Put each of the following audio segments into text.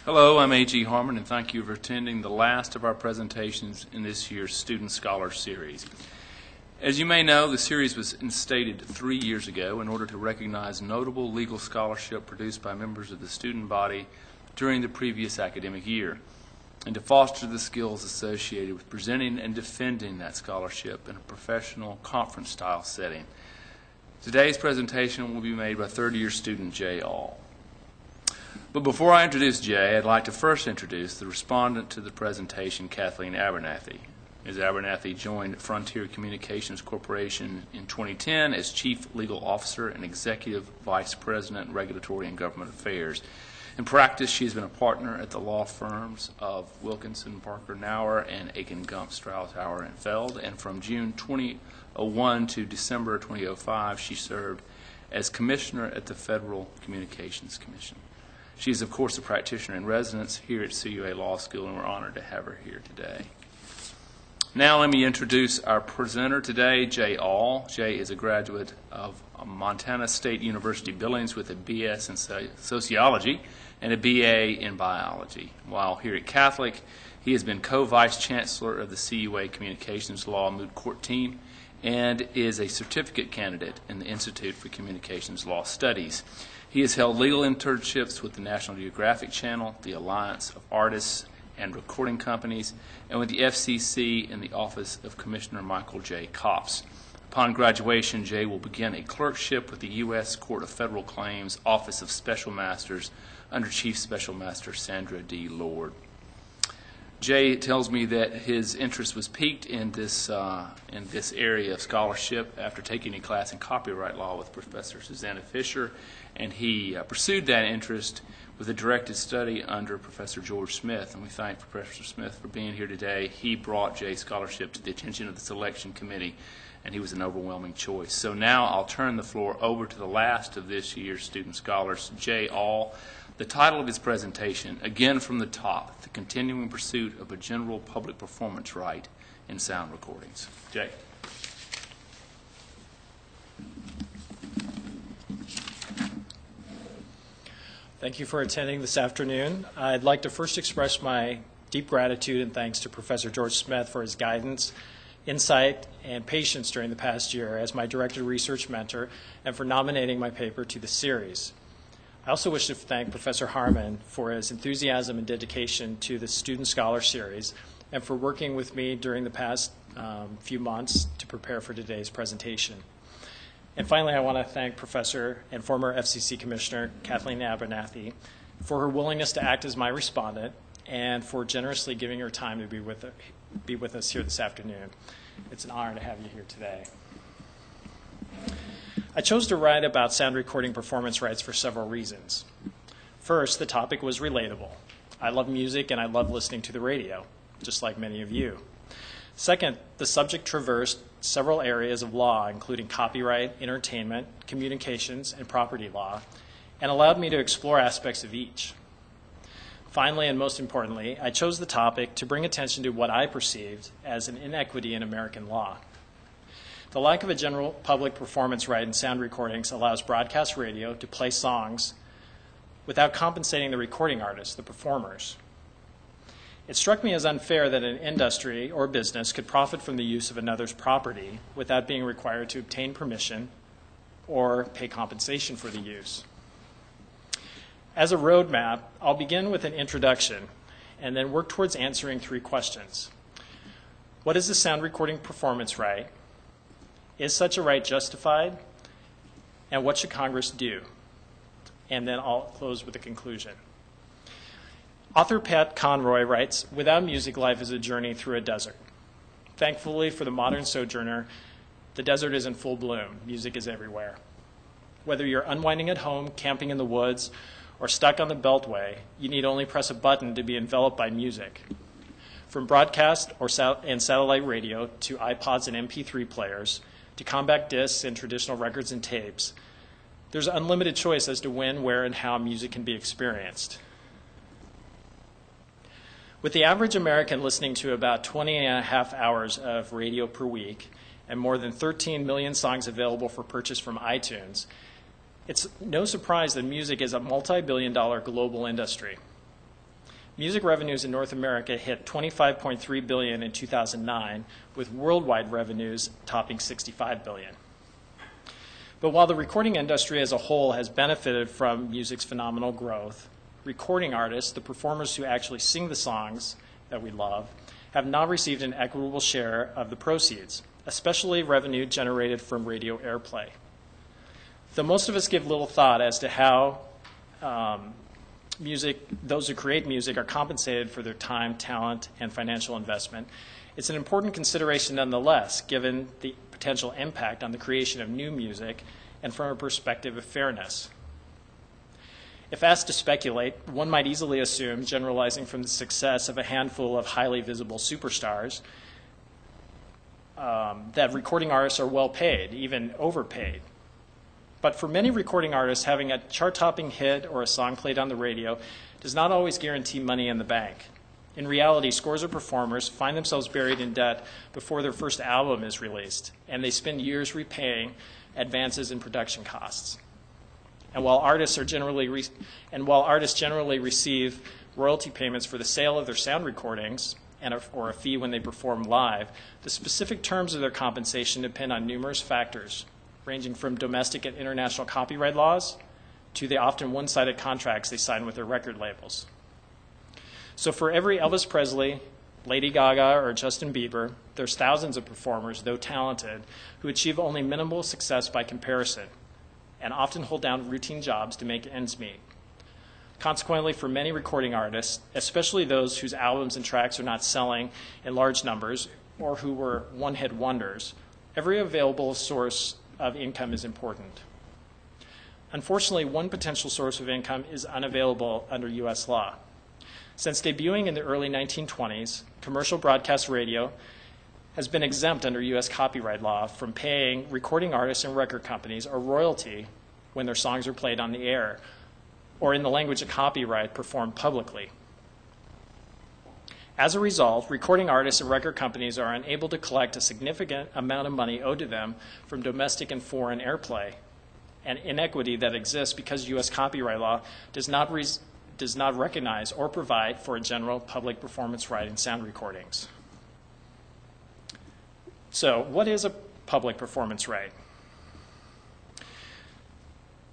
Hello, I'm A.G. Harmon, and thank you for attending the last of our presentations in this year's Student Scholar Series. As you may know, the series was instated 3 years ago in order to recognize notable legal scholarship produced by members of the student body during the previous academic year, and to foster the skills associated with presenting and defending that scholarship in a professional conference-style setting. Today's presentation will be made by third-year student Jay Aul. But before I introduce Jay, I'd like to first introduce the respondent to the presentation, Kathleen Abernathy. Ms. Abernathy joined Frontier Communications Corporation in 2010 as Chief Legal Officer and Executive Vice President, Regulatory and Government Affairs. In practice, she has been a partner at the law firms of Wilkinson, Parker Nauer, and Aiken Gump, Strauss, Hauer, and Feld. And from June 2001 to December 2005, she served as Commissioner at the Federal Communications Commission. She is, of course, a practitioner in residence here at CUA Law School, and we're honored to have her here today. Now let me introduce our presenter today, Jay Aul. Jay is a graduate of Montana State University Billings with a BS in Sociology and a BA in Biology. While here at Catholic, he has been co-vice chancellor of the CUA Communications Law Moot Court team and is a certificate candidate in the Institute for Communications Law Studies. He has held legal internships with the National Geographic Channel, the Alliance of Artists and Recording Companies, and with the FCC in the Office of Commissioner Michael J. Copps. Upon graduation, Jay will begin a clerkship with the U.S. Court of Federal Claims Office of Special Masters under Chief Special Master Sandra D. Lord. Jay tells me that his interest was piqued in this area of scholarship after taking a class in copyright law with Professor Susanna Fisher, and he pursued that interest with a directed study under Professor George Smith, and we thank Professor Smith for being here today. He brought Jay's scholarship to the attention of the selection committee, and he was an overwhelming choice. So now I'll turn the floor over to the last of this year's student scholars, Jay Aul. The title of his presentation, again from the top, The Continuing Pursuit of a General Public Performance Right in Sound Recordings. Jay. Thank you for attending this afternoon. I'd like to first express my deep gratitude and thanks to Professor George Smith for his guidance, insight, and patience during the past year as my directed research mentor and for nominating my paper to the series. I also wish to thank Professor Harmon for his enthusiasm and dedication to the Student Scholar Series and for working with me during the past few months to prepare for today's presentation. And finally, I want to thank Professor and former FCC Commissioner Kathleen Abernathy for her willingness to act as my respondent and for generously giving her time to be with us here this afternoon. It's an honor to have you here today. I chose to write about sound recording performance rights for several reasons. First, the topic was relatable. I love music and I love listening to the radio, just like many of you. Second, the subject traversed several areas of law, including copyright, entertainment, communications, and property law, and allowed me to explore aspects of each. Finally, and most importantly, I chose the topic to bring attention to what I perceived as an inequity in American law. The lack of a general public performance right in sound recordings allows broadcast radio to play songs without compensating the recording artists, the performers. It struck me as unfair that an industry or business could profit from the use of another's property without being required to obtain permission or pay compensation for the use. As a roadmap, I'll begin with an introduction and then work towards answering 3 questions. What is the sound recording performance right? Is such a right justified? And what should Congress do? And then I'll close with a conclusion. Author Pat Conroy writes, "Without music, life is a journey through a desert. Thankfully for the modern sojourner, the desert is in full bloom. Music is everywhere. Whether you're unwinding at home, camping in the woods, or stuck on the Beltway, you need only press a button to be enveloped by music. From broadcast and satellite radio to iPods and MP3 players, to compact discs and traditional records and tapes, there's unlimited choice as to when, where, and how music can be experienced. With the average American listening to about 20 and a half hours of radio per week and more than 13 million songs available for purchase from iTunes, it's no surprise that music is a multi-billion-dollar global industry. Music revenues in North America hit $25.3 billion in 2009, with worldwide revenues topping $65 billion. But while the recording industry as a whole has benefited from music's phenomenal growth, recording artists, the performers who actually sing the songs that we love, have not received an equitable share of the proceeds, especially revenue generated from radio airplay. Though most of us give little thought as to how those who create music are compensated for their time, talent, and financial investment, it's an important consideration nonetheless, given the potential impact on the creation of new music and from a perspective of fairness. If asked to speculate, one might easily assume, generalizing from the success of a handful of highly visible superstars, that recording artists are well paid, even overpaid. But for many recording artists, having a chart-topping hit or a song played on the radio does not always guarantee money in the bank. In reality, scores of performers find themselves buried in debt before their first album is released, and they spend years repaying advances in production costs. And while artists generally receive royalty payments for the sale of their sound recordings or a fee when they perform live, the specific terms of their compensation depend on numerous factors, ranging from domestic and international copyright laws to the often one-sided contracts they sign with their record labels. So for every Elvis Presley, Lady Gaga, or Justin Bieber, there's thousands of performers, though talented, who achieve only minimal success by comparison and often hold down routine jobs to make ends meet. Consequently, for many recording artists, especially those whose albums and tracks are not selling in large numbers or who were one-hit wonders, every available source of income is important. Unfortunately, one potential source of income is unavailable under U.S. law. Since debuting in the early 1920s, commercial broadcast radio has been exempt under U.S. copyright law from paying recording artists and record companies a royalty when their songs are played on the air, or in the language of copyright, performed publicly. As a result, recording artists and record companies are unable to collect a significant amount of money owed to them from domestic and foreign airplay, an inequity that exists because U.S. copyright law does not recognize or provide for a general public performance right in sound recordings. So, what is a public performance right?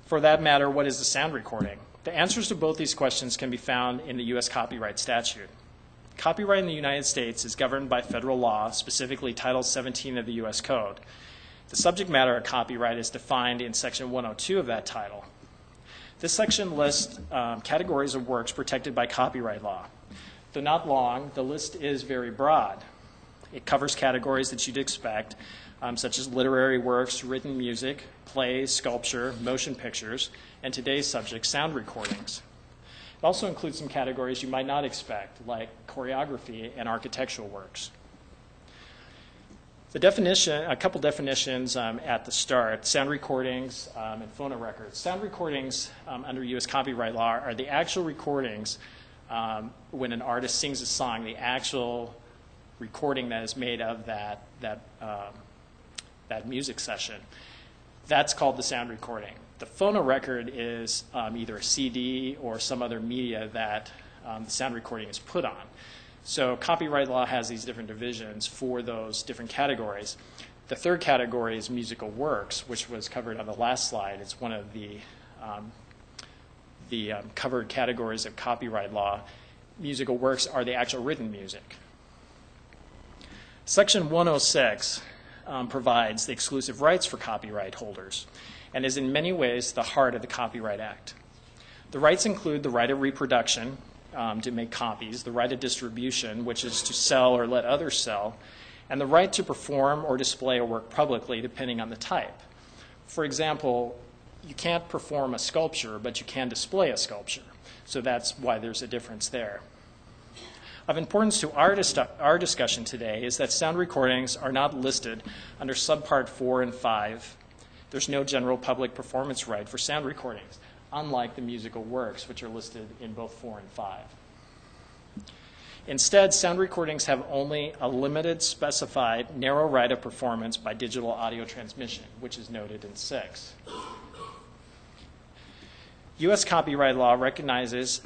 For that matter, what is a sound recording? The answers to both these questions can be found in the U.S. copyright statute. Copyright in the United States is governed by federal law, specifically Title 17 of the U.S. Code. The subject matter of copyright is defined in Section 102 of that title. This section lists categories of works protected by copyright law. Though not long, the list is very broad. It covers categories that you'd expect, such as literary works, written music, plays, sculpture, motion pictures, and today's subject, sound recordings. It also includes some categories you might not expect, like choreography and architectural works. A couple definitions at the start: sound recordings and phonorecords. Sound recordings under U.S. copyright law are the actual recordings when an artist sings a song, the actual recording that is made of that music session. That's called the sound recording. The phonorecord is either a CD or some other media that the sound recording is put on. So copyright law has these different divisions for those different categories. The third category is musical works, which was covered on the last slide. It's one of the covered categories of copyright law. Musical works are the actual written music. Section 106 provides the exclusive rights for copyright holders and is in many ways the heart of the Copyright Act. The rights include the right of reproduction, to make copies, the right of distribution, which is to sell or let others sell, and the right to perform or display a work publicly, depending on the type. For example, you can't perform a sculpture, but you can display a sculpture. So that's why there's a difference there. Of importance to our discussion today is that sound recordings are not listed under subpart 4 and 5. There's no general public performance right for sound recordings, unlike the musical works, which are listed in both 4 and 5. Instead, sound recordings have only a limited, specified, narrow right of performance by digital audio transmission, which is noted in 6. U.S. copyright law recognizes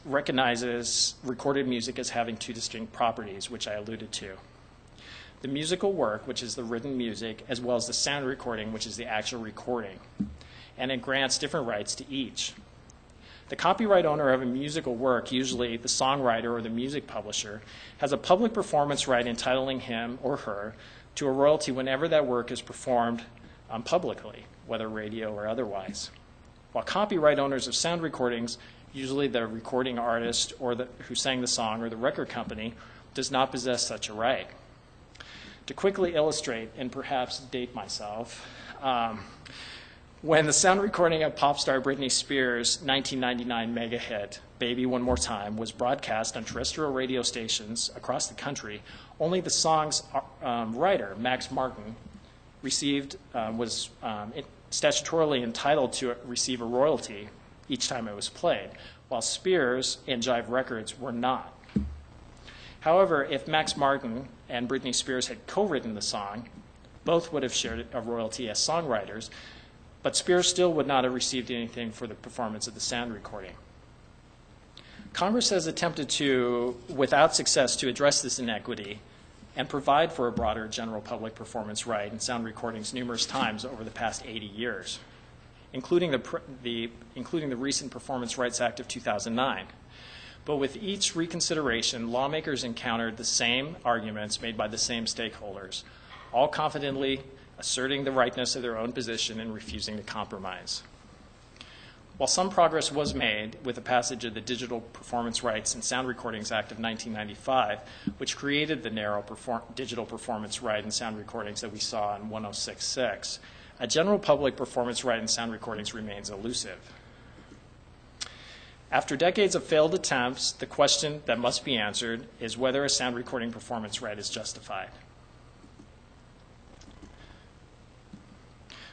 recognizes recorded music as having two distinct properties, which I alluded to. The musical work, which is the written music, as well as the sound recording, which is the actual recording. And it grants different rights to each. The copyright owner of a musical work, usually the songwriter or the music publisher, has a public performance right entitling him or her to a royalty whenever that work is performed publicly, whether radio or otherwise. While copyright owners of sound recordings, usually the recording artist or who sang the song or the record company, does not possess such a right. To quickly illustrate and perhaps date myself, when the sound recording of pop star Britney Spears' 1999 mega hit, Baby One More Time, was broadcast on terrestrial radio stations across the country, only the song's writer, Max Martin, was statutorily entitled to receive a royalty each time it was played, while Spears and Jive Records were not. However, if Max Martin and Britney Spears had co-written the song, both would have shared a royalty as songwriters, but Spears still would not have received anything for the performance of the sound recording. Congress has attempted to, without success, to address this inequity and provide for a broader general public performance right in sound recordings numerous times over the past 80 years, including the recent Performance Rights Act of 2009. But with each reconsideration, lawmakers encountered the same arguments made by the same stakeholders, all confidently asserting the rightness of their own position and refusing to compromise. While some progress was made with the passage of the Digital Performance Rights and Sound Recordings Act of 1995, which created the narrow digital performance right in sound recordings that we saw in 1066, a general public performance right in sound recordings remains elusive. After decades of failed attempts, the question that must be answered is whether a sound recording performance right is justified.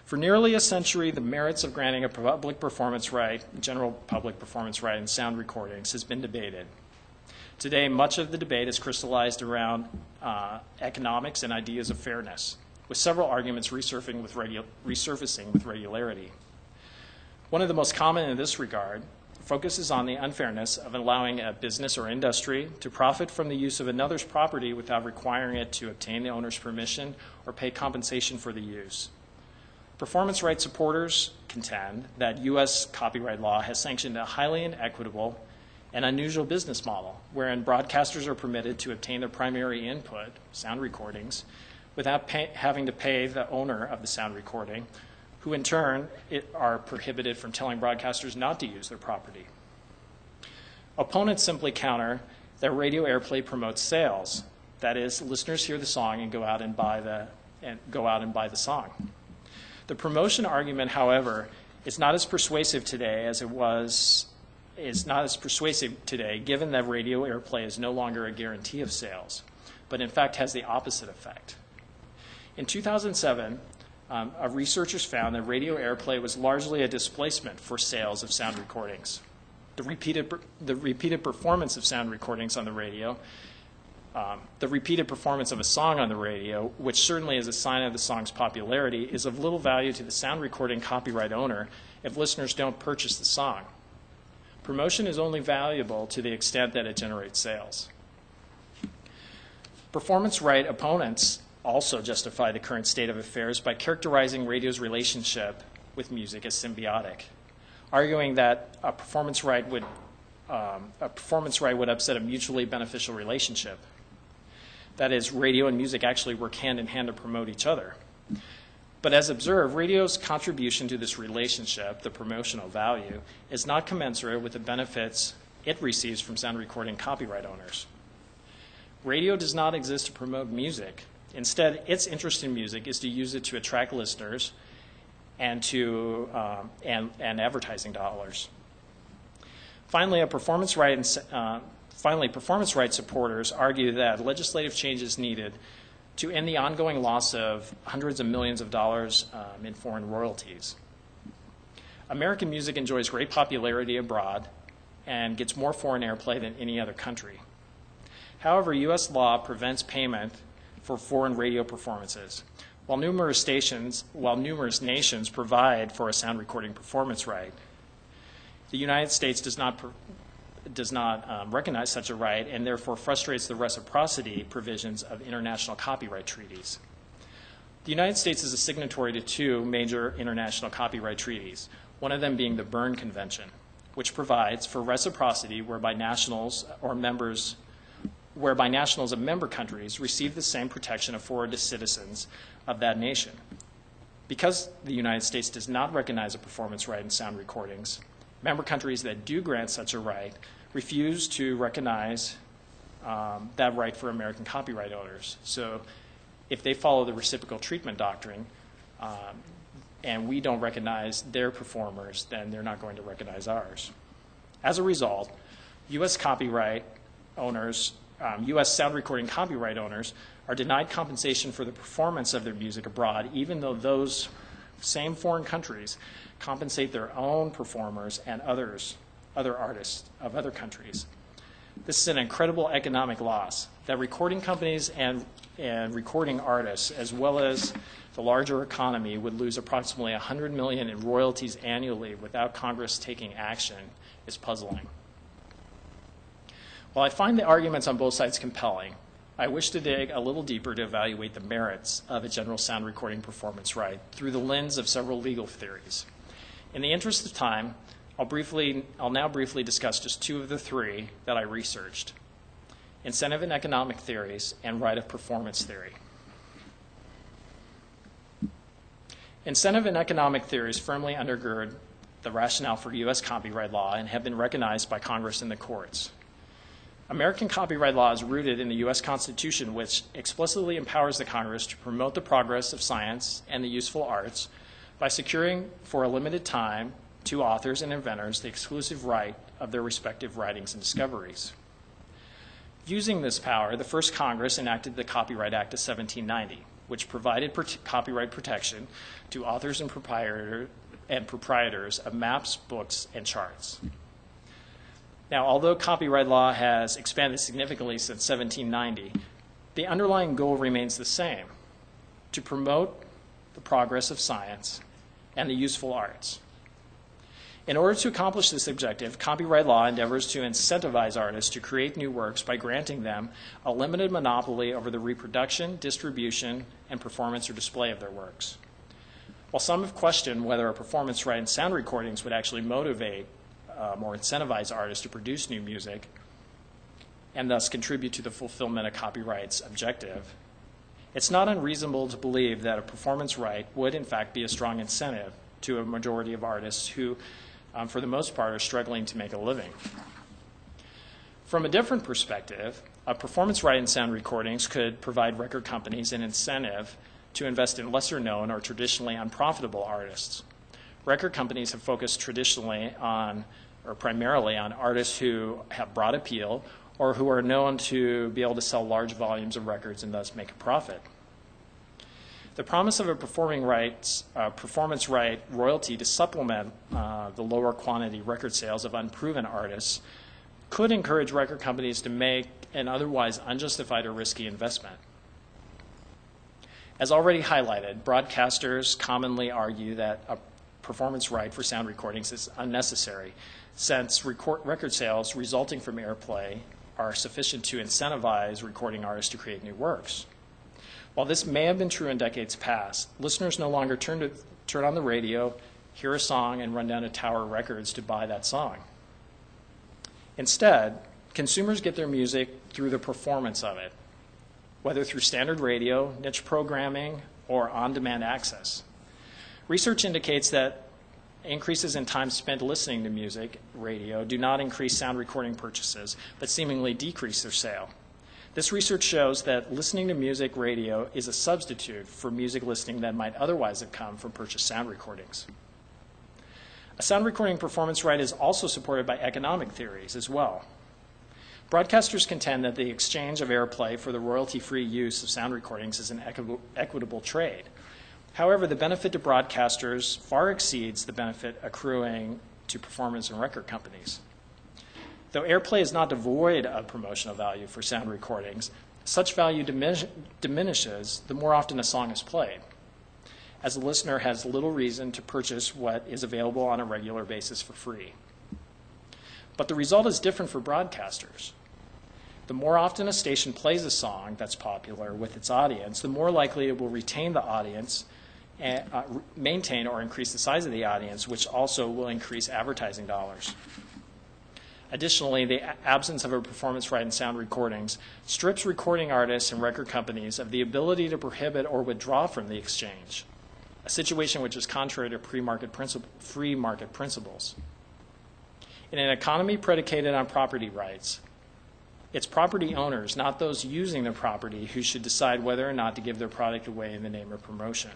For nearly a century, the merits of granting a public performance right, general public performance right in sound recordings has been debated. Today, much of the debate is crystallized around economics and ideas of fairness, with several arguments resurfacing with regularity. One of the most common in this regard focuses on the unfairness of allowing a business or industry to profit from the use of another's property without requiring it to obtain the owner's permission or pay compensation for the use. Performance rights supporters contend that U.S. copyright law has sanctioned a highly inequitable and unusual business model wherein broadcasters are permitted to obtain their primary input, sound recordings, without having to pay the owner of the sound recording, who in turn are prohibited from telling broadcasters not to use their property. Opponents simply counter that radio airplay promotes sales. That is, listeners hear the song and go out and buy the song. The promotion argument, however, is not as persuasive today given that radio airplay is no longer a guarantee of sales, but in fact has the opposite effect. In 2007, researchers found that radio airplay was largely a displacement for sales of sound recordings. The repeated performance of sound recordings on the radio, the repeated performance of a song on the radio, which certainly is a sign of the song's popularity, is of little value to the sound recording copyright owner if listeners don't purchase the song. Promotion is only valuable to the extent that it generates sales. Performance right opponents also justify the current state of affairs by characterizing radio's relationship with music as symbiotic, arguing that a performance right would upset a mutually beneficial relationship. That is, radio and music actually work hand in hand to promote each other. But as observed, radio's contribution to this relationship, the promotional value, is not commensurate with the benefits it receives from sound recording copyright owners. Radio does not exist to promote music. Instead, its interest in music is to use it to attract listeners and advertising dollars. Finally, performance rights supporters argue that legislative change is needed to end the ongoing loss of hundreds of millions of dollars in foreign royalties. American music enjoys great popularity abroad and gets more foreign airplay than any other country. However, U.S. law prevents payment for foreign radio performances. While numerous nations provide for a sound recording performance right, the United States does not recognize such a right and therefore frustrates the reciprocity provisions of international copyright treaties. The United States is a signatory to two major international copyright treaties, one of them being the Berne Convention, which provides for reciprocity whereby nationals of member countries receive the same protection afforded to citizens of that nation. Because the United States does not recognize a performance right in sound recordings, member countries that do grant such a right refuse to recognize that right for American copyright owners. So if they follow the reciprocal treatment doctrine and we don't recognize their performers, then they're not going to recognize ours. As a result, U.S. copyright owners, U.S. sound recording copyright owners are denied compensation for the performance of their music abroad, even though those same foreign countries compensate their own performers and other artists of other countries. This is an incredible economic loss that recording companies and recording artists, as well as the larger economy, would lose approximately $100 million in royalties annually without Congress taking action is puzzling. While I find the arguments on both sides compelling, I wish to dig a little deeper to evaluate the merits of a general sound recording performance right through the lens of several legal theories. In the interest of time, I'll now briefly discuss just two of the three that I researched: incentive and economic theories and right of performance theory. Incentive and economic theories firmly undergird the rationale for U.S. copyright law and have been recognized by Congress and the courts. American copyright law is rooted in the U.S. Constitution, which explicitly empowers the Congress to promote the progress of science and the useful arts by securing for a limited time to authors and inventors the exclusive right of their respective writings and discoveries. Using this power, the first Congress enacted the Copyright Act of 1790, which provided copyright protection to authors and proprietors of maps, books, and charts. Now, although copyright law has expanded significantly since 1790, the underlying goal remains the same: to promote the progress of science and the useful arts. In order to accomplish this objective, copyright law endeavors to incentivize artists to create new works by granting them a limited monopoly over the reproduction, distribution, and performance or display of their works. While some have questioned whether a performance right in sound recordings would actually motivate or incentivize artists to produce new music and thus contribute to the fulfillment of copyright's objective, it's not unreasonable to believe that a performance right would in fact be a strong incentive to a majority of artists who, for the most part, are struggling to make a living. From a different perspective, a performance right in sound recordings could provide record companies an incentive to invest in lesser known or traditionally unprofitable artists. Record companies have focused traditionally on, or primarily on, artists who have broad appeal or who are known to be able to sell large volumes of records and thus make a profit. The promise of a performance right royalty to supplement the lower quantity record sales of unproven artists could encourage record companies to make an otherwise unjustified or risky investment. As already highlighted, broadcasters commonly argue that a performance right for sound recordings is unnecessary, since record sales resulting from airplay are sufficient to incentivize recording artists to create new works. While this may have been true in decades past, listeners no longer turn on the radio, hear a song, and run down to Tower Records to buy that song. Instead, consumers get their music through the performance of it, whether through standard radio, niche programming, or on-demand access. Research indicates that increases in time spent listening to music radio do not increase sound recording purchases, but seemingly decrease their sale. This research shows that listening to music radio is a substitute for music listening that might otherwise have come from purchased sound recordings. A sound recording performance right is also supported by economic theories as well. Broadcasters contend that the exchange of airplay for the royalty-free use of sound recordings is an equitable trade. However, the benefit to broadcasters far exceeds the benefit accruing to performance and record companies. Though airplay is not devoid of promotional value for sound recordings, such value diminishes the more often a song is played, as the listener has little reason to purchase what is available on a regular basis for free. But the result is different for broadcasters. The more often a station plays a song that's popular with its audience, the more likely it will retain the audience, and maintain or increase the size of the audience, which also will increase advertising dollars. Additionally, the absence of a performance right in sound recordings strips recording artists and record companies of the ability to prohibit or withdraw from the exchange, a situation which is contrary to free market principles. In an economy predicated on property rights, it's property owners, not those using the property, who should decide whether or not to give their product away in the name of promotion.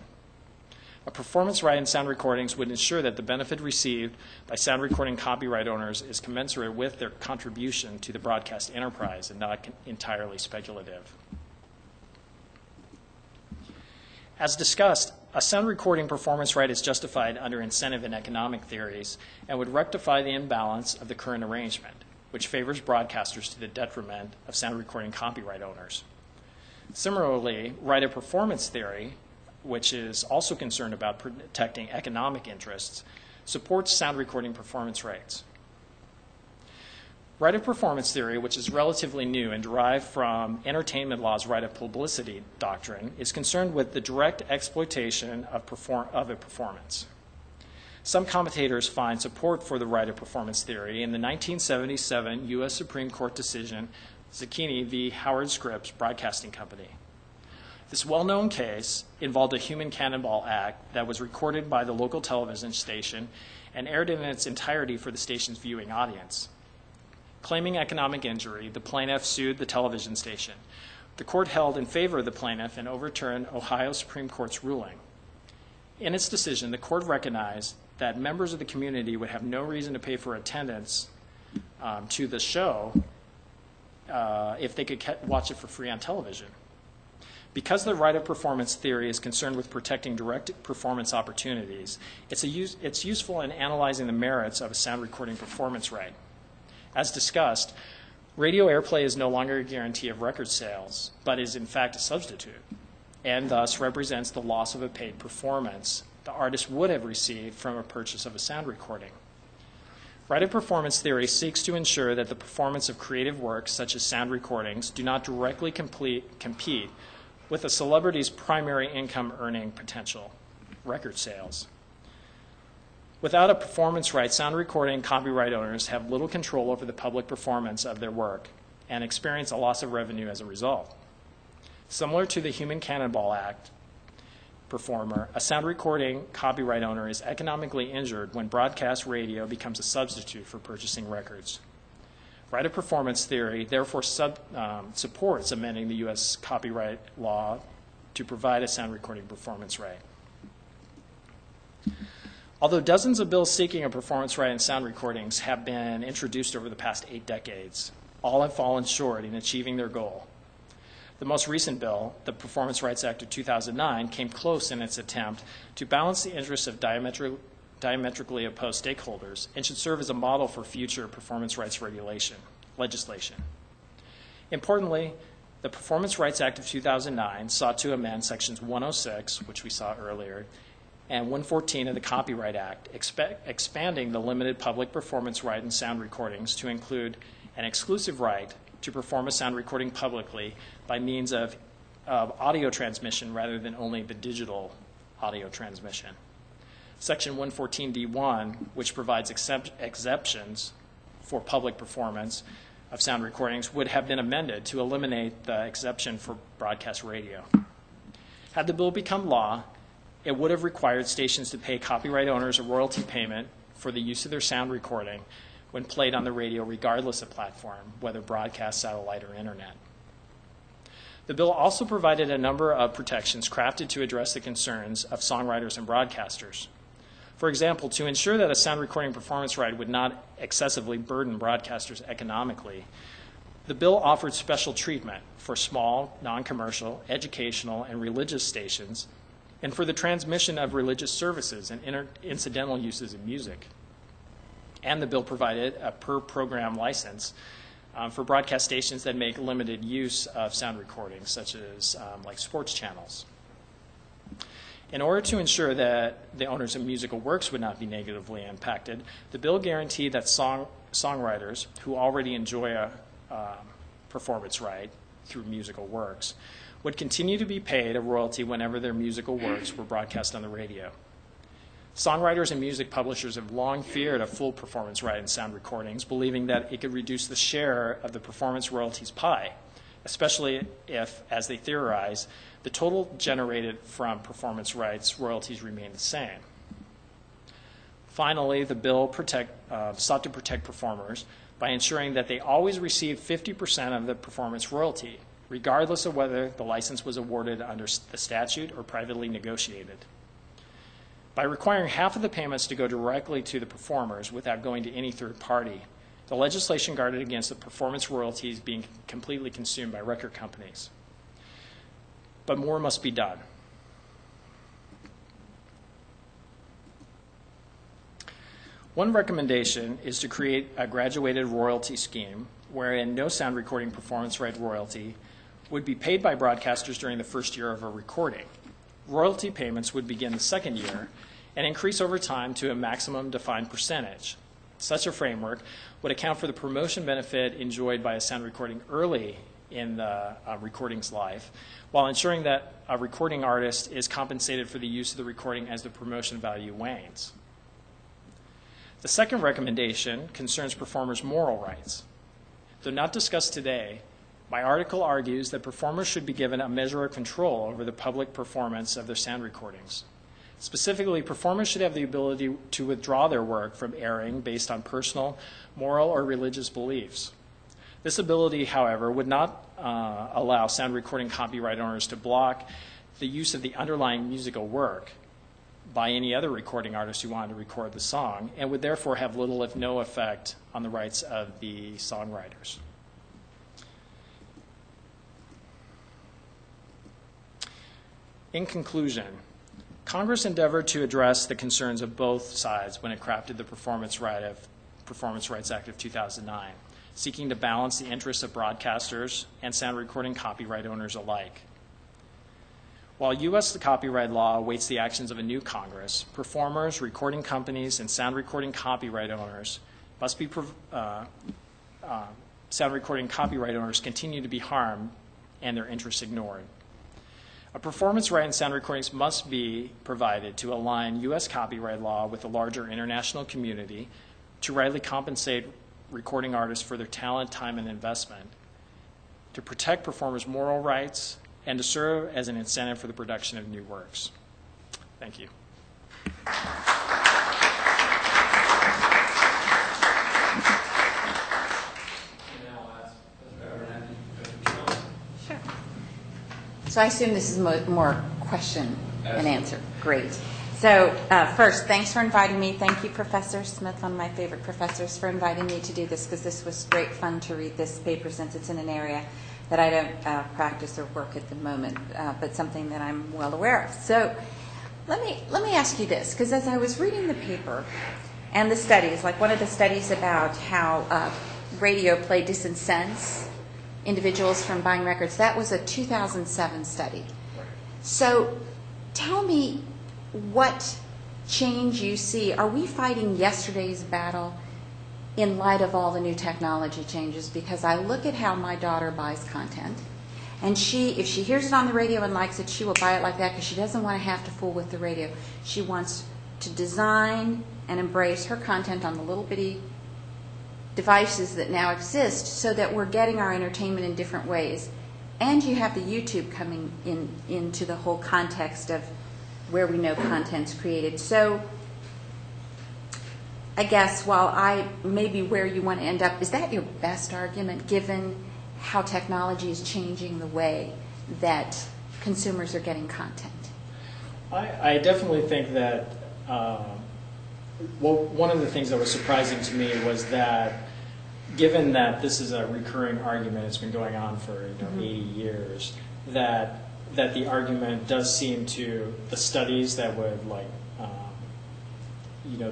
A performance right in sound recordings would ensure that the benefit received by sound recording copyright owners is commensurate with their contribution to the broadcast enterprise and not entirely speculative. As discussed, a sound recording performance right is justified under incentive and economic theories and would rectify the imbalance of the current arrangement, which favors broadcasters to the detriment of sound recording copyright owners. Similarly, right of performance theory, which is also concerned about protecting economic interests, supports sound recording performance rights. Right of performance theory, which is relatively new and derived from entertainment law's right of publicity doctrine, is concerned with the direct exploitation of a performance. Some commentators find support for the right of performance theory in the 1977 U.S. Supreme Court decision, Zucchini v. Howard Scripps Broadcasting Company. This well-known case involved a human cannonball act that was recorded by the local television station and aired in its entirety for the station's viewing audience. Claiming economic injury, the plaintiff sued the television station. The court held in favor of the plaintiff and overturned Ohio Supreme Court's ruling. In its decision, the court recognized that members of the community would have no reason to pay for attendance to the show if they could watch it for free on television. Because the right of performance theory is concerned with protecting direct performance opportunities, it's useful in analyzing the merits of a sound recording performance right. As discussed, radio airplay is no longer a guarantee of record sales, but is in fact a substitute, and thus represents the loss of a paid performance the artist would have received from a purchase of a sound recording. Right of performance theory seeks to ensure that the performance of creative works, such as sound recordings, do not directly compete with a celebrity's primary income earning potential, record sales. Without a performance right, sound recording copyright owners have little control over the public performance of their work and experience a loss of revenue as a result. Similar to the Human Cannonball Act performer, a sound recording copyright owner is economically injured when broadcast radio becomes a substitute for purchasing records. Right of performance theory therefore supports amending the U.S. copyright law to provide a sound recording performance right. Although dozens of bills seeking a performance right in sound recordings have been introduced over the past 8 decades, all have fallen short in achieving their goal. The most recent bill, the Performance Rights Act of 2009, came close in its attempt to balance the interests of diametrically opposed stakeholders and should serve as a model for future performance rights legislation. Importantly, the Performance Rights Act of 2009 sought to amend Sections 106, which we saw earlier, and 114 of the Copyright Act, expanding the limited public performance right in sound recordings to include an exclusive right to perform a sound recording publicly by means of audio transmission rather than only the digital audio transmission. Section 114D1, which provides exceptions for public performance of sound recordings, would have been amended to eliminate the exception for broadcast radio. Had the bill become law, it would have required stations to pay copyright owners a royalty payment for the use of their sound recording when played on the radio regardless of platform, whether broadcast, satellite, or internet. The bill also provided a number of protections crafted to address the concerns of songwriters and broadcasters. For example, to ensure that a sound recording performance right would not excessively burden broadcasters economically, the bill offered special treatment for small, non-commercial, educational, and religious stations, and for the transmission of religious services and incidental uses of music. And the bill provided a per-program license for broadcast stations that make limited use of sound recordings, such as like sports channels. In order to ensure that the owners of musical works would not be negatively impacted, the bill guaranteed that songwriters who already enjoy a performance right through musical works would continue to be paid a royalty whenever their musical works were broadcast on the radio. Songwriters and music publishers have long feared a full performance right in sound recordings, believing that it could reduce the share of the performance royalties pie, especially if, as they theorize, the total generated from performance rights royalties remain the same. Finally, the bill sought to protect performers by ensuring that they always receive 50% of the performance royalty, regardless of whether the license was awarded under the statute or privately negotiated. By requiring half of the payments to go directly to the performers without going to any third party, the legislation guarded against the performance royalties being completely consumed by record companies. But more must be done. One recommendation is to create a graduated royalty scheme wherein no sound recording performance right royalty would be paid by broadcasters during the first year of a recording. Royalty payments would begin the second year and increase over time to a maximum defined percentage. Such a framework would account for the promotion benefit enjoyed by a sound recording early in the recording's life, while ensuring that a recording artist is compensated for the use of the recording as the promotion value wanes. The second recommendation concerns performers' moral rights. Though not discussed today, my article argues that performers should be given a measure of control over the public performance of their sound recordings. Specifically, performers should have the ability to withdraw their work from airing based on personal, moral, or religious beliefs. This ability, however, would not allow sound recording copyright owners to block the use of the underlying musical work by any other recording artist who wanted to record the song, and would therefore have little if no effect on the rights of the songwriters. In conclusion, Congress endeavored to address the concerns of both sides when it crafted the Performance Rights Act of 2009, seeking to balance the interests of broadcasters and sound recording copyright owners alike. While U.S. copyright law awaits the actions of a new Congress, performers, recording companies, and sound recording copyright owners sound recording copyright owners continue to be harmed and their interests ignored. A performance right in sound recordings must be provided to align U.S. copyright law with the larger international community to rightly compensate recording artists for their talent, time, and investment, to protect performers' moral rights, and to serve as an incentive for the production of new works. Thank you. Sure. So I assume this is more question and answer. Great. So first, thanks for inviting me. Thank you, Professor Smith, one of my favorite professors, for inviting me to do this, because this was great fun to read this paper, since it's in an area that I don't practice or work at the moment, but something that I'm well aware of. So let me ask you this, because as I was reading the paper and the studies, like one of the studies about how radio play disincents individuals from buying records, that was a 2007 study. So tell me what change you see. Are we fighting yesterday's battle in light of all the new technology changes? Because I look at how my daughter buys content, and if she hears it on the radio and likes it, she will buy it like that, because she doesn't want to have to fool with the radio. She wants to design and embrace her content on the little bitty devices that now exist, so that we're getting our entertainment in different ways. And you have the YouTube coming into the whole context of where we know content's created. So I guess while I may be where you want to end up, is that your best argument, given how technology is changing the way that consumers are getting content? I definitely think that, one of the things that was surprising to me was that, given that this is a recurring argument, it's been going on for 80 years, that the argument does seem to, the studies that would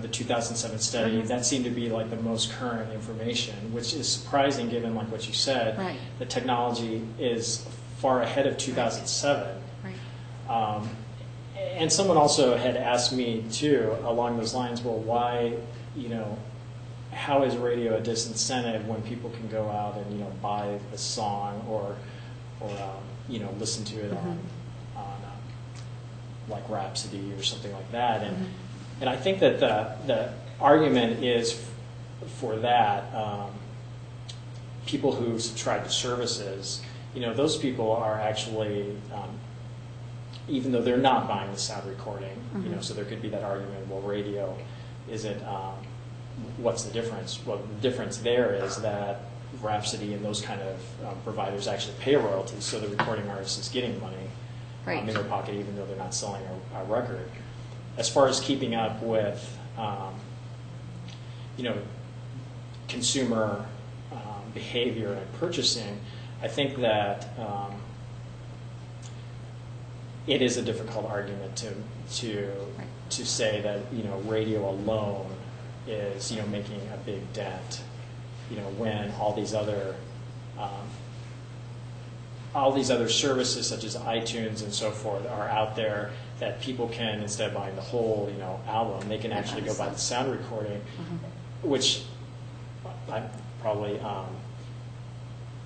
the 2007 study, that seemed to be like the most current information, which is surprising given like what you said, right. The technology is far ahead of 2007. Right. And someone also had asked me too along those lines, well, why, how is radio a disincentive when people can go out and, you know, buy a song or you know, listen to it on like Rhapsody or something like that. And I think that the argument is for that, people who subscribe to services, you know, those people are actually, even though they're not buying the sound recording, you know, so there could be that argument, well, radio isn't, what's the difference? Well, the difference there is that Rhapsody and those kind of providers actually pay royalties, so the recording artist is getting money in their pocket, even though they're not selling a record. As far as keeping up with, you know, consumer behavior and purchasing, I think that it is a difficult argument to say that, you know, radio alone is, you know, making a big dent, you know, when all these other services such as iTunes and so forth are out there that people can, instead of buying the whole, you know, album, they can actually go buy the sound recording, which I'm probably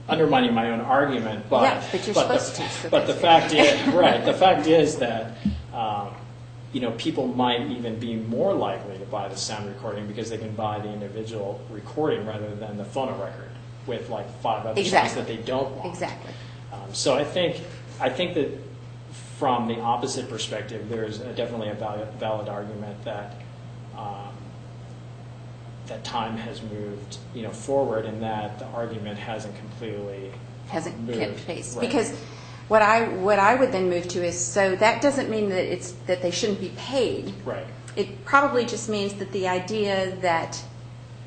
undermining my own argument, but yeah, but you're supposed to. So but the fact is, right? The fact is that you know, people might even be more likely to buy the sound recording because they can buy the individual recording rather than the phono record with like 5 other songs that they don't want. Exactly. So I think that from the opposite perspective, there's definitely a valid argument that that time has moved, you know, forward, and that the argument hasn't moved. Kept pace. Right. Because what I would then move to is, so that doesn't mean that they shouldn't be paid. Right. It probably just means that the idea that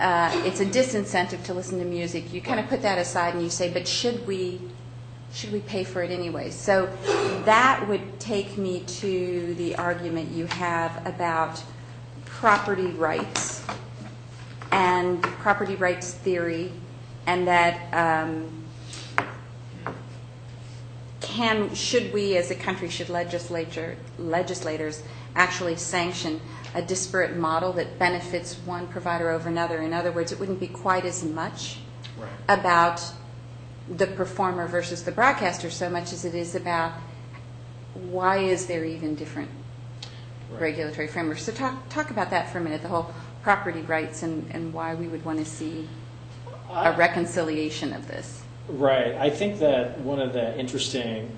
it's a disincentive to listen to music, you kind of put that aside and you say, but should we pay for it anyway? So that would take me to the argument you have about property rights and property rights theory, and that should we as a country, should legislators actually sanction a disparate model that benefits one provider over another? In other words, it wouldn't be quite as much about the performer versus the broadcaster so much as it is about why is there even different regulatory frameworks. So talk about that for a minute, the whole property rights and why we would want to see a reconciliation of this. Right. I think that one of the interesting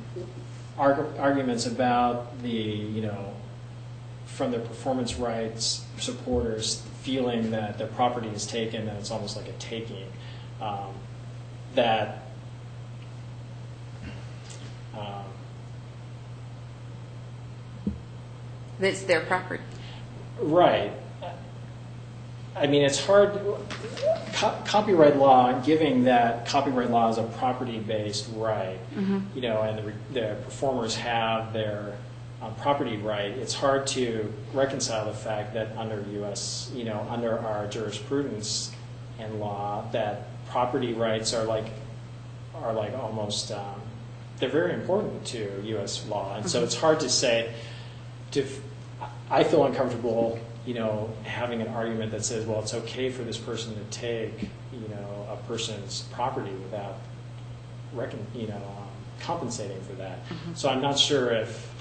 arguments about the, you know, from the performance rights supporters feeling that their property is taken, that it's almost like a taking, that It's their property. Right. I mean, it's hard. Copyright law, giving that copyright law is a property-based right, you know, and the performers have their property right. It's hard to reconcile the fact that under U.S., you know, under our jurisprudence and law, that property rights are like almost they're very important to U.S. law, and so it's hard to say. I feel uncomfortable, you know, having an argument that says, well, it's okay for this person to take, you know, a person's property without, compensating for that. So I'm not sure if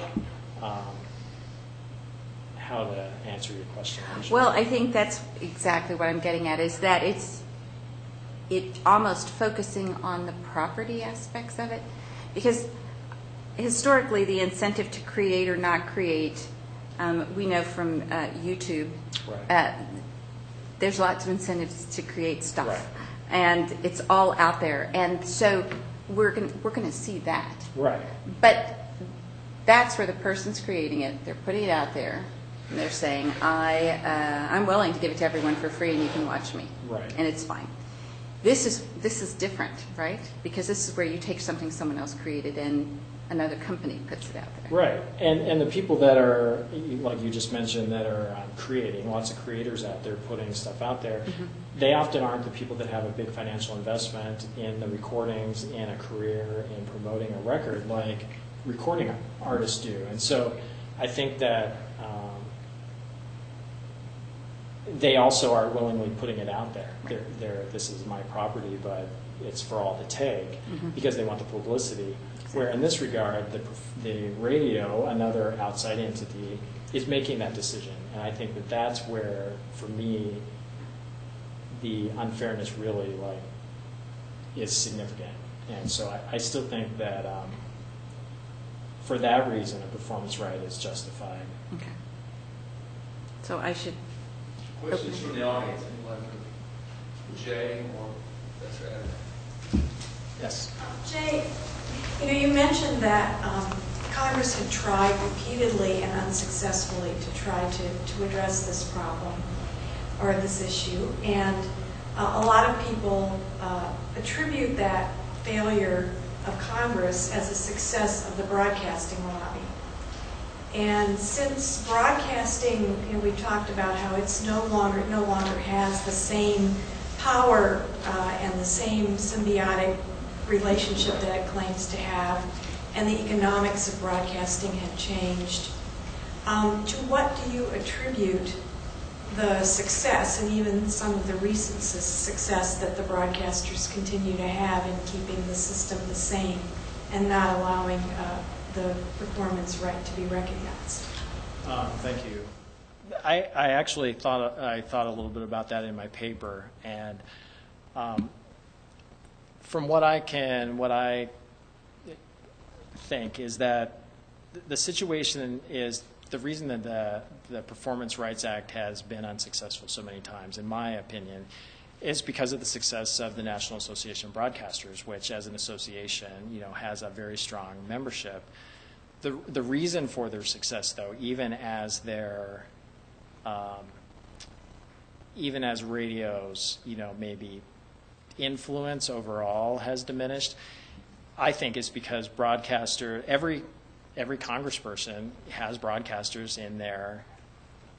how to answer your question. Well, I think that's exactly what I'm getting at, is that it almost focusing on the property aspects of it, because historically the incentive to create or not create, we know from YouTube, there's lots of incentives to create stuff, and it's all out there, and so we're going to see that. Right. But that's where the person's creating it. They're putting it out there, and they're saying, I'm willing to give it to everyone for free, and you can watch me, and it's fine. This is different, right? Because this is where you take something someone else created and another company puts it out there. Right, and the people that are, like you just mentioned, that are creating, lots of creators out there putting stuff out there, they often aren't the people that have a big financial investment in the recordings, in a career, in promoting a record, like recording artists do. And so I think that they also are willingly putting it out there. This is my property, but it's for all to take because they want the publicity. Where in this regard, the radio, another outside entity, is making that decision. And I think that that's where, for me, the unfairness really is significant. And so I still think that for that reason, a performance right is justified. Okay. So I should. Questions from the audience? Anyone for Jay or Professor Adams? Yes. Jay, you mentioned that Congress had tried repeatedly and unsuccessfully to try to address this problem or this issue, and a lot of people attribute that failure of Congress as a success of the broadcasting lobby. And since broadcasting, we've talked about how it no longer has the same power and the same symbiotic relationship that it claims to have, and the economics of broadcasting have changed. To what do you attribute the success, and even some of the recent success that the broadcasters continue to have in keeping the system the same and not allowing the performance right to be recognized? Thank you. I actually thought a little bit about that in my paper, and from what I think is that the situation is the reason that the Performance Rights Act has been unsuccessful so many times, in my opinion, is because of the success of the National Association of Broadcasters, which as an association, has a very strong membership. The reason for their success, though, even as radios, maybe influence overall has diminished, I think is because every congressperson has broadcasters in their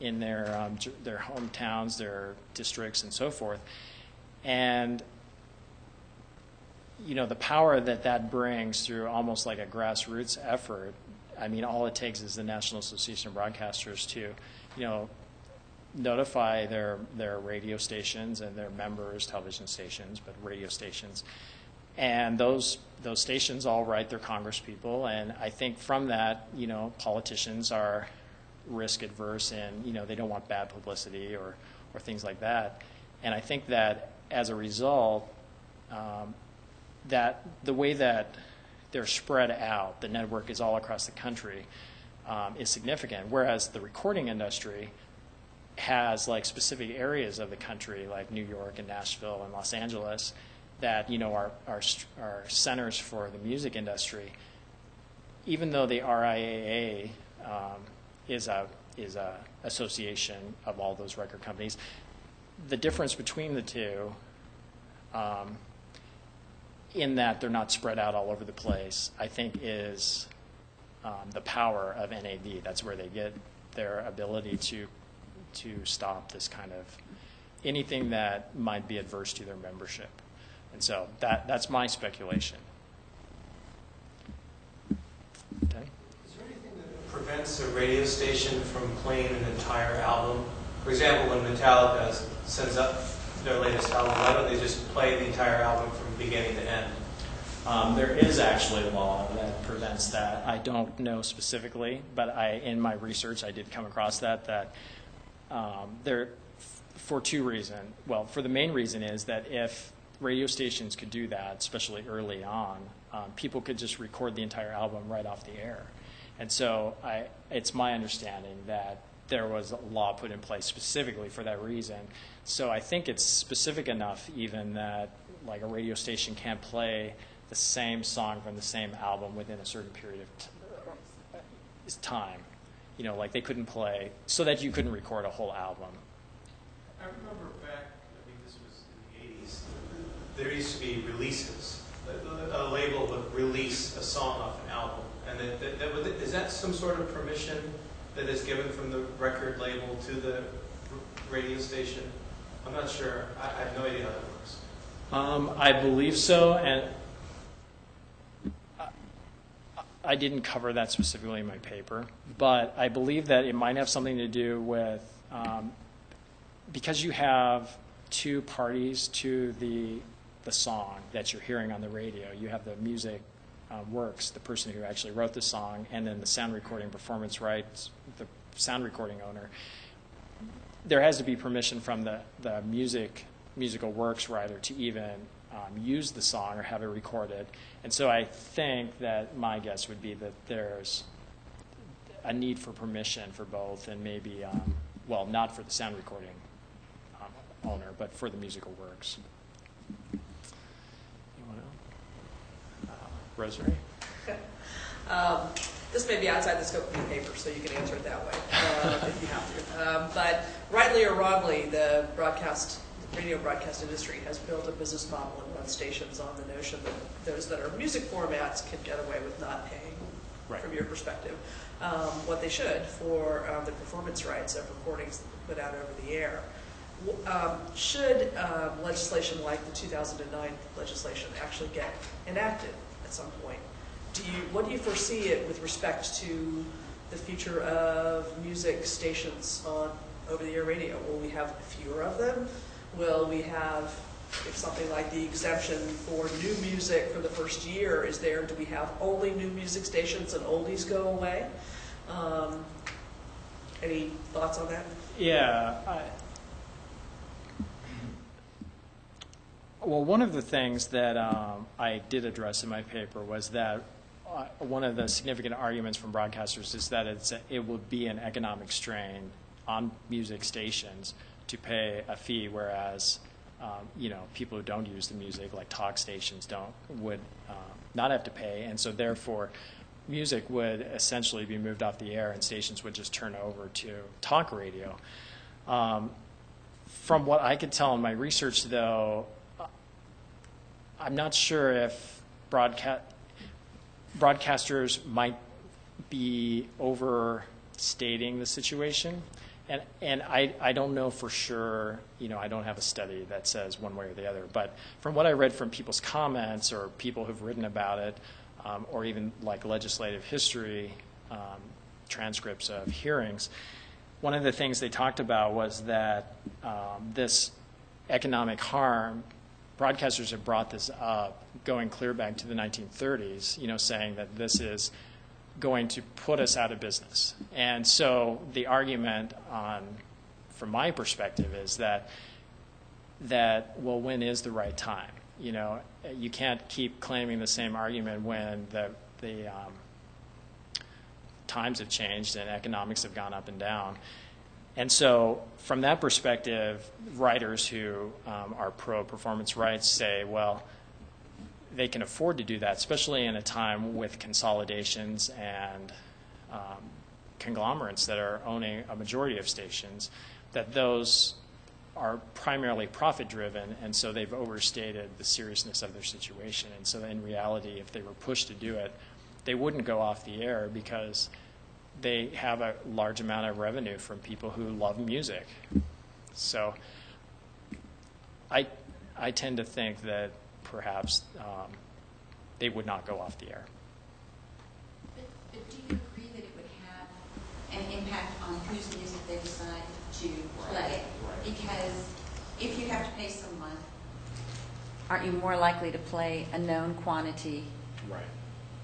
hometowns, their districts, and so forth, and the power that brings through almost like a grassroots effort. I mean, all it takes is the National Association of Broadcasters to, notify their radio stations and their members, television stations, but radio stations. And those stations all write their congresspeople, and I think from that, politicians are risk adverse and, they don't want bad publicity or things like that. And I think that as a result, that the way that they're spread out, the network is all across the country, is significant. Whereas the recording industry has specific areas of the country, like New York and Nashville and Los Angeles, that are centers for the music industry. Even though the RIAA is a association of all those record companies, the difference between the two, in that they're not spread out all over the place, I think is the power of NAB. That's where they get their ability to stop this kind of anything that might be adverse to their membership. And so that's my speculation. Okay. Is there anything that prevents a radio station from playing an entire album? For example, when Metallica sends up their latest album, why don't they just play the entire album from beginning to end? There is actually a law that prevents that. I don't know specifically, but in my research I did come across that for two reasons. Well, for the main reason is that if radio stations could do that, especially early on, people could just record the entire album right off the air. And so it's my understanding that there was a law put in place specifically for that reason. So I think it's specific enough even that a radio station can't play the same song from the same album within a certain period of time. They couldn't play, so that you couldn't record a whole album. I remember back, this was in the 80s, there used to be releases. A label would release a song off an album. And is that some sort of permission that is given from the record label to the radio station? I'm not sure. I have no idea how that works. I believe so, and I didn't cover that specifically in my paper, but I believe that it might have something to do with because you have two parties to the song that you're hearing on the radio. You have the music works, the person who actually wrote the song, and then the sound recording performance rights, the sound recording owner. There has to be permission from the musical works writer to even use the song or have it recorded. And so I think that my guess would be that there's a need for permission for both, and maybe, well, not for the sound recording owner, but for the musical works. Anyone else? Rosemary? This may be outside the scope of the paper, so you can answer it that way if you have to. But rightly or wrongly, the radio broadcast industry has built a business model and run stations on the notion that those that are music formats can get away with not paying, Right. from your perspective, what they should for the performance rights of recordings put out over the air. Should legislation like the 2009 legislation actually get enacted at some point? What do you foresee it with respect to the future of music stations on over-the-air radio? Will we have fewer of them? Will we have, if something like the exemption for new music for the first year is there, do we have only new music stations and oldies go away? Any thoughts on that? Yeah. Well, one of the things that I did address in my paper was that one of the significant arguments from broadcasters is that it would be an economic strain on music stations to pay a fee, whereas people who don't use the music, like talk stations, would not have to pay, and so therefore music would essentially be moved off the air and stations would just turn over to talk radio. From what I could tell in my research, though, I'm not sure if broadcasters might be overstating the situation. And I don't know for sure, I don't have a study that says one way or the other. But from what I read from people's comments or people who've written about it, or even like legislative history transcripts of hearings, one of the things they talked about was that this economic harm, broadcasters have brought this up going clear back to the 1930s, saying that this is going to put us out of business. And so the argument from my perspective is that well, when is the right time? You can't keep claiming the same argument when the times have changed and economics have gone up and down. And so from that perspective, writers who are pro-performance rights say, well, they can afford to do that, especially in a time with consolidations and conglomerates that are owning a majority of stations, that those are primarily profit-driven, and so they've overstated the seriousness of their situation. And so in reality, if they were pushed to do it, they wouldn't go off the air because they have a large amount of revenue from people who love music. So I tend to think that perhaps they would not go off the air. But do you agree that it would have an impact on whose music they decide to play? Right. Because if you have to pay someone, aren't you more likely to play a known quantity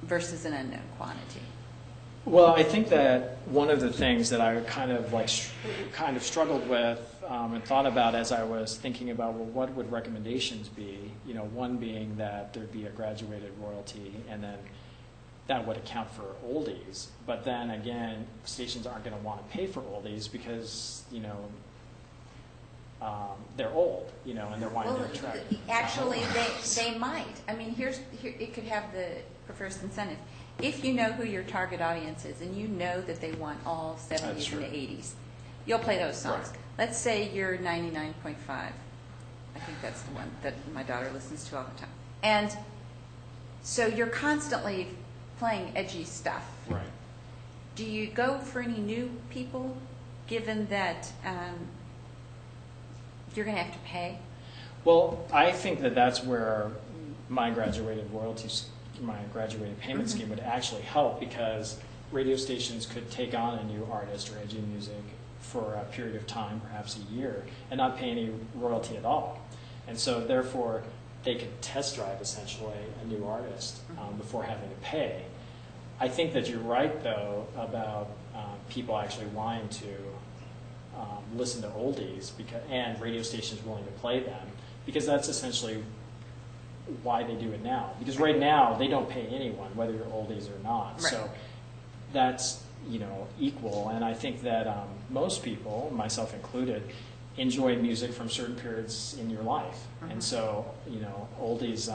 versus an unknown quantity? Well, I think that one of the things that I kind of struggled with and thought about as I was thinking about, well, what would recommendations be? One being that there'd be a graduated royalty, and then that would account for oldies. But then again, stations aren't going to want to pay for oldies because they're old, and they're wanting to attract. Actually, they might. I mean, here it could have the perverse incentive. If you know who your target audience is and you know that they want all 70s and 80s, you'll play those songs. Right. Let's say you're 99.5. I think that's the one that my daughter listens to all the time. And so you're constantly playing edgy stuff. Right. Do you go for any new people, given that you're going to have to pay? Well, I think that that's where my graduated payment scheme would actually help, because radio stations could take on a new artist or edgy music for a period of time, perhaps a year, and not pay any royalty at all. And so therefore, they could test drive essentially a new artist before having to pay. I think that you're right, though, about people actually wanting to listen to oldies and radio stations willing to play them, because that's essentially why they do it now. Because right now, they don't pay anyone, whether you're oldies or not. Right. So that's equal. And I think that most people, myself included, enjoy music from certain periods in your life. And so, oldies,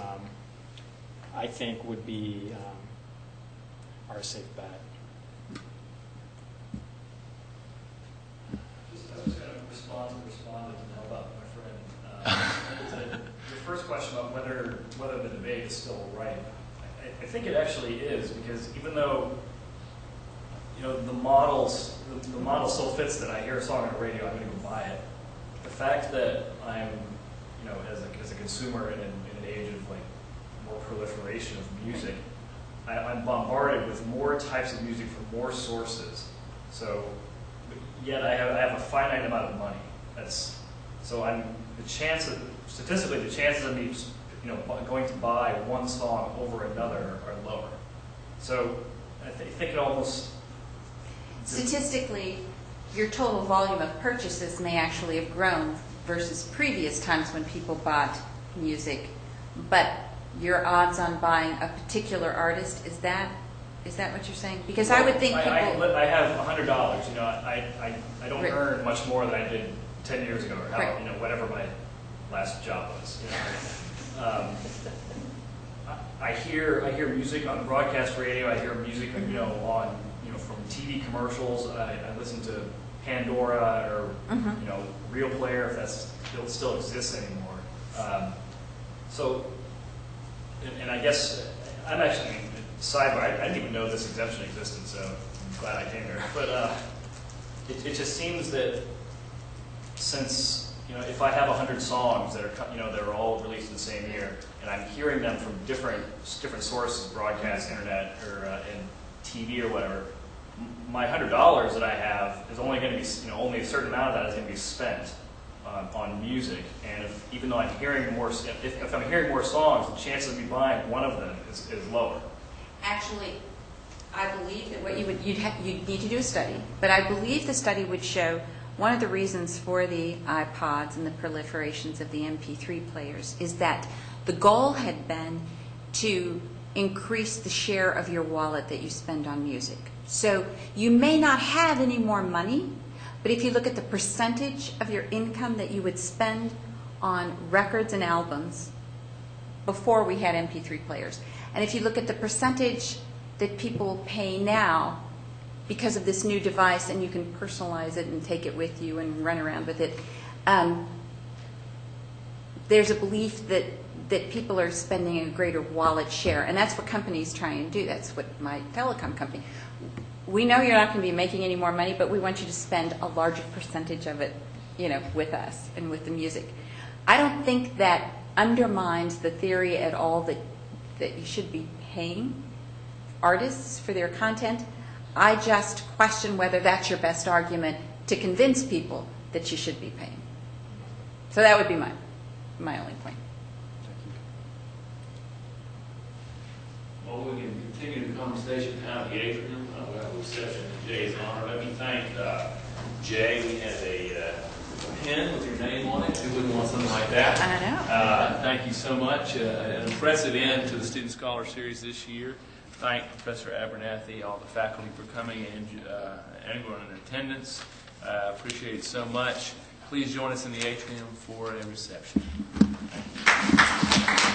I think, would be our safe bet. I was going to respond to know about my friend. Your first question about whether the debate is still ripe, I think it actually is, because even though the model still fits that I hear a song on the radio, I'm going to go buy it. The fact that I'm as a consumer in an age of more proliferation of music, I'm bombarded with more types of music from more sources. So, yet I have a finite amount of money. Statistically, the chances of me, going to buy one song over another are lower. So, I think it almost Statistically, your total volume of purchases may actually have grown versus previous times when people bought music, but your odds on buying a particular artist, is that what you're saying? Because I would think people... I have $100. I don't Right. earn much more than I did 10 years ago, or Right. whatever my last job was. I hear music on broadcast radio. I hear music, on from TV commercials. I listen to Pandora or Real Player, if that still exists anymore. And I guess I'm actually, sidebar, I didn't even know this exemption existed, so I'm glad I came here. But it just seems that since, if I have 100 songs that are all released in the same year, and I'm hearing them from different sources, broadcast, internet, or and TV or whatever, my $100 that I have is only going to be, only a certain amount of that is going to be spent on music. And even though I'm hearing more, if I'm hearing more songs, the chances of me buying one of them is lower. Actually, I believe that what you'd need to do a study, but I believe the study would show one of the reasons for the iPods and the proliferations of the MP3 players is that the goal had been to increase the share of your wallet that you spend on music. So you may not have any more money, but if you look at the percentage of your income that you would spend on records and albums before we had MP3 players, and if you look at the percentage that people pay now because of this new device, and you can personalize it and take it with you and run around with it, there's a belief that people are spending a greater wallet share, and that's what companies try and do. That's what my telecom company. We know you're not going to be making any more money, but we want you to spend a larger percentage of it, with us and with the music. I don't think that undermines the theory at all that you should be paying artists for their content. I just question whether that's your best argument to convince people that you should be paying. So that would be my only point. Well, we can continue the conversation down at the atrium. We have a reception in Jay's honor. Let me thank Jay. We had a pen with your name on it. Who wouldn't want something like that? I know. Thank you so much. An impressive end to the Student Scholar Series this year. Thank Professor Abernathy, all the faculty for coming, and everyone in attendance. Appreciate it so much. Please join us in the atrium for a reception. Thank you.